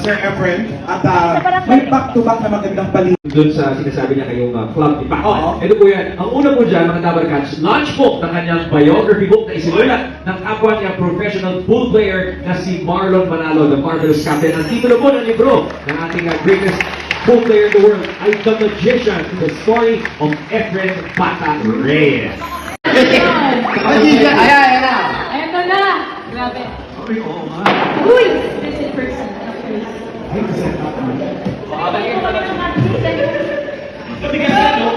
Sir Efren. At may back-to-back na magandang balita. Doon sa sinasabi niya kayong club ni Paco. Oo. Ito po yan. Ang una po dyan, mga Dabarcats, launch book ng kanyang biography book na isinulat ng kapwa niyang professional pool player na si Marlon Manalo, the Marvelous Captain. Ang titulo po ng libro ng ating greatest pool player in the world ay The Magician, the story of Efren Bata Reyes. Ayan na. Ayan ko na! Grabe. Ay, oo nga. Uy! Visit person.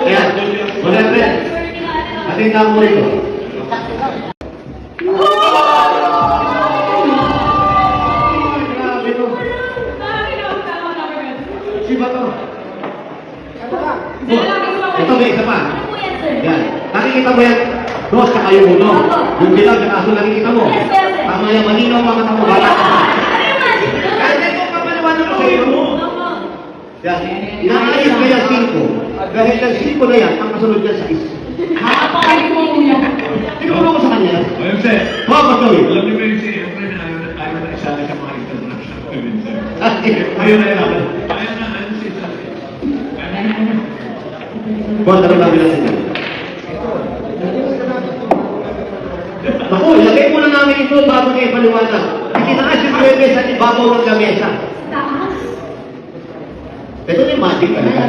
Ayan. Wala rin. Ating tao mo ito. Grabe to. Si ba to? Ito may isa pa. Yan. Nakikita mo yan. Dos sa kayo uno. Yung bilang na kaso nakikita mo. Tama yan. Malinaw mga tamo bata. Kahit ito kapaliwanag ko kayo mo. Yan. Inaayos ko yung 5. Dahil yung 5 na yan, ang kasunod niya 6. Napakalit mo kuya. Tinuro ko sa kanya. Ayun, sir. Pagkakawin. Alam niyo ba yung si Efren na ayaw na isali sa mga international events, sir? Ayun na yan. Ayaw na, ayun si isali. Buwan na rin namin natin yan. Naku, ilagay muna namin ito bago kayo paliwanag. Itinaas yung bebe sa ibabaw ng lamesa. Taas. Ito na yung magic talaga.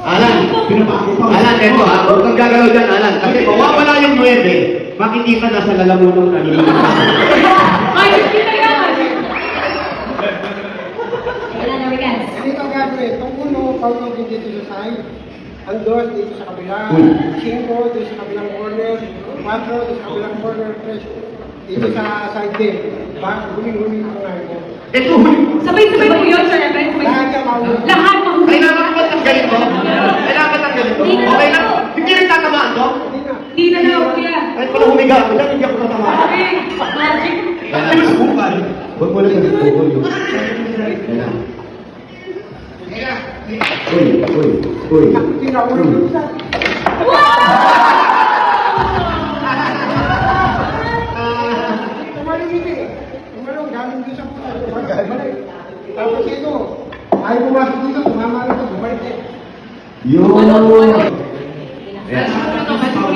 Alan, Alan, ito ha. Huwag kang gagalaw dyan, Alan. Kasi mawawala yung 9, makikita na sa lalamunan na nilulunan. Ay, kita yan! Kailan na weekend? Dito ang gagawin, itong uno, paulo din dito sa side. Ang dos dito sa kabila. 5 dito sa kabilang corner. 4 dito sa kabilang corner. 3 dito sa side din. Huling-huling ang ngayon mo. Ito, Sabay-sabay po yun, Sir Efren. Lahat ka mahuli. Lahat mahuli. kailangan ko tanggalin to. Kailangan ko tanggalin to. Okay lang. Hindi rin tatamaan to. Hindi na. Hindi na na, kuya. Kahit pala humiga ako lang, hindi ako tatamaan. Grabe. Magic. Ano sa bukal? Huwag mo na sa bukal yun. Ayan. Uy. Pinaulo dito sa... Tumalong hindi. Tumalong galing dito sa puta. Bumalik. Tapos ito, ayaw pumasok dito, tumama na ito, bumalik eh. Yun. Ayan.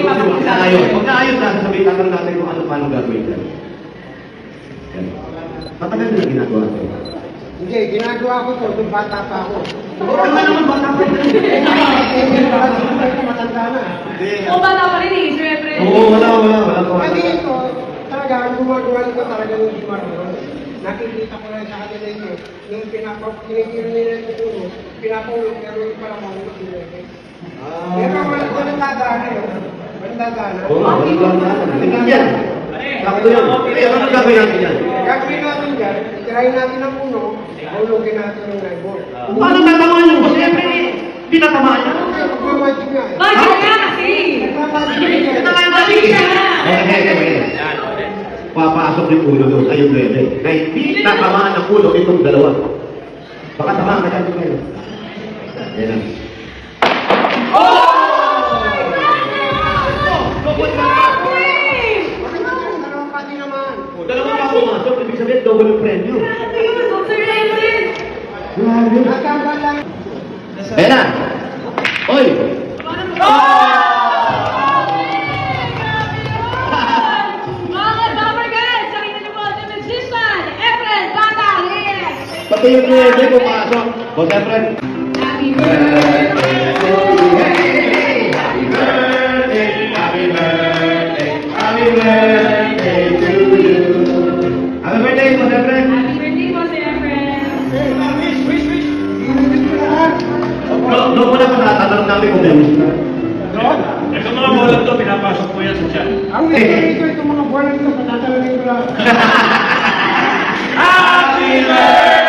Pagkaayos. Pagkaayos na, sabihin lang natin kung ano paano gagawin dyan. Ayan. Matagal na ginagawa ko. Hindi, ginagawa ko ito, nung bata pa ako. Ano naman bata pa rin? Matanda na. O bata pa rin eh, Sir Efren. Oo, wala pa. Kasi ito, talaga, ang gumagawa nito talaga ng di marunong. Nakikita ko lang sa kanila ito, nung pinapakinikirin nila ito ulo, pinapaulo, pero yung parang mahulog nila ito. Pero walang dadaan yun. Walang dadaan. Oo, walang dadaan. Tingnan yan. Sakto yan. Ano gagawin natin yan? Gagawin natin yan, tirahin natin ang uno, mahulogin natin ng eyeball. Paano tatamaan yung boss? Siyempre, hindi tatamaan yan. Okay, magmamagic nga eh. Magic nga kasi. Magmamagic Ito nga nga eh. yung magic. Okay. Papasok yung ulo doon, ayun bebe. Dahil hindi tatamaan ang ulo itong dalawa. Baka tamaan ka dyan kayo. Yan lang. Dalawang pati naman. Dalawa pa pumasok, ibig sabihin double yung premyo. Ano yun, Sir Efren? Nagkamba lang. Ayan na. Oy! Mga Dabarcats, sabihin niyo po, The Magician, Efren Bata Reyes. Pati yung bebe pumasok. O siyempre. Happy birthday. Happy birthday to you. Happy birthday po siyempre. Happy birthday po, Sir Efren. Doon ko na patatanong namin kung may wish na. Ito mga bola to, pinapasok ko yan sa chat. Ang ito, itong mga buwan na ito, patatalagin ko lang. Happy birthday!